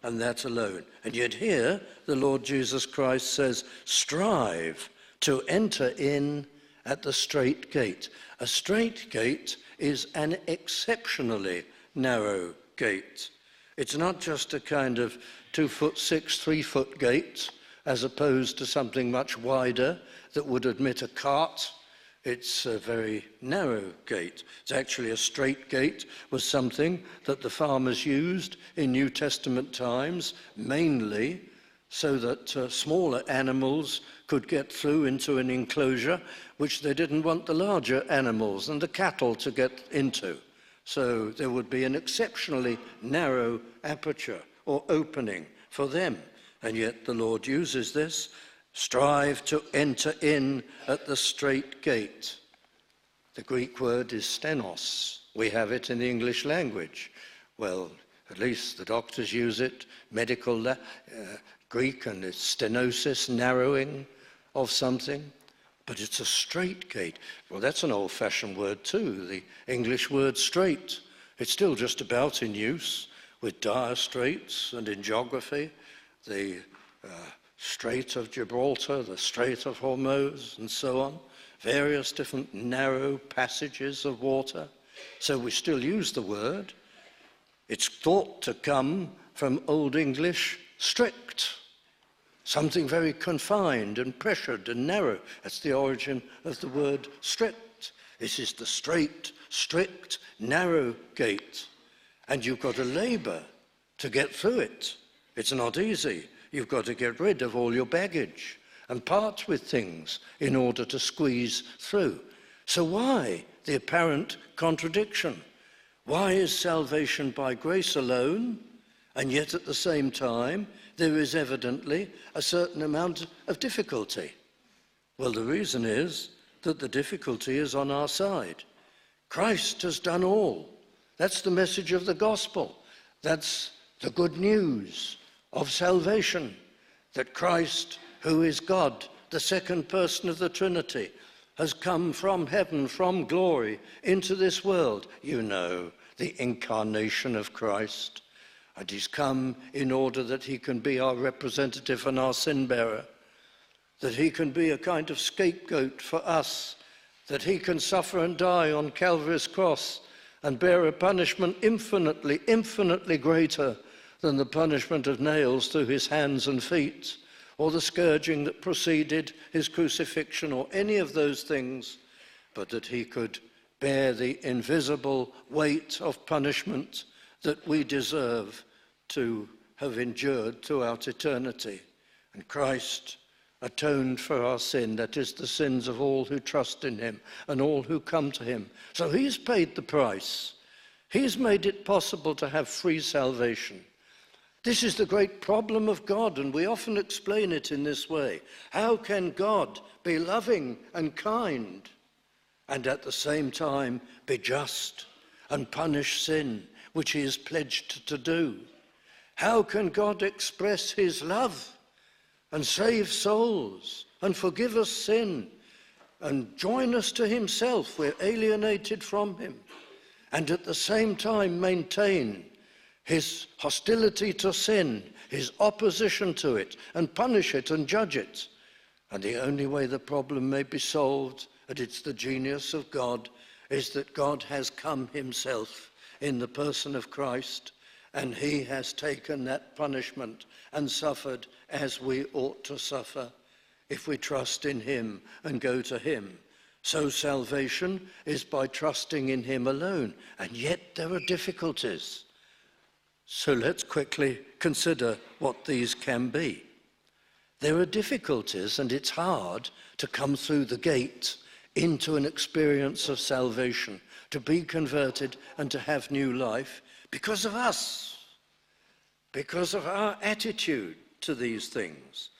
and that alone. And yet here, the Lord Jesus Christ says, strive to enter in at the strait gate. A strait gate is an exceptionally narrow gate. It's not just a kind of 2'6", 3-foot gate, as opposed to something much wider that would admit a cart. It's a very narrow gate. It's actually a strait gate, was something that the farmers used in New Testament times, mainly so that smaller animals could get through into an enclosure which they didn't want the larger animals and the cattle to get into. So there would be an exceptionally narrow aperture or opening for them. And yet the Lord uses this. Strive to enter in at the strait gate. The Greek word is stenos. We have it in the English language. Well, at least the doctors use it, medical Greek, and it's stenosis, narrowing of something. But it's a strait gate. Well, that's an old-fashioned word too, the English word strait. It's still just about in use with dire straits and in geography, the Strait of Gibraltar, the Strait of Hormuz, and so on, various different narrow passages of water. So we still use the word. It's thought to come from Old English strict, something very confined and pressured and narrow. That's the origin of the word strict. This is the straight, strict, narrow gate. And you've got to labor to get through it. It's not easy. You've got to get rid of all your baggage and part with things in order to squeeze through. So why the apparent contradiction? Why is salvation by grace alone, and yet at the same time there is evidently a certain amount of difficulty? Well, the reason is that the difficulty is on our side. Christ has done all. That's the message of the gospel. That's the good news of salvation, that Christ, who is God, the second person of the Trinity, has come from heaven, from glory, into this world. You know, the incarnation of Christ. And he's come in order that he can be our representative and our sin bearer, that he can be a kind of scapegoat for us, that he can suffer and die on Calvary's cross and bear a punishment infinitely, infinitely greater than the punishment of nails through his hands and feet, or the scourging that preceded his crucifixion, or any of those things, but that he could bear the invisible weight of punishment that we deserve to have endured throughout eternity. And Christ atoned for our sin, that is, the sins of all who trust in him and all who come to him. So he's paid the price. He's made it possible to have free salvation. This is the great problem of God, and we often explain it in this way. How can God be loving and kind and at the same time be just and punish sin, which he is pledged to do? How can God express his love and save souls and forgive us sin and join us to himself? We're alienated from him, and at the same time maintain his hostility to sin, his opposition to it, and punish it and judge it. And the only way the problem may be solved, and it's the genius of God, is that God has come himself in the person of Christ, and he has taken that punishment and suffered as we ought to suffer if we trust in him and go to him. So salvation is by trusting in him alone, and yet there are difficulties. So let's quickly consider what these can be. There are difficulties, and it's hard to come through the gate into an experience of salvation, to be converted and to have new life because of us, because of our attitude to these things.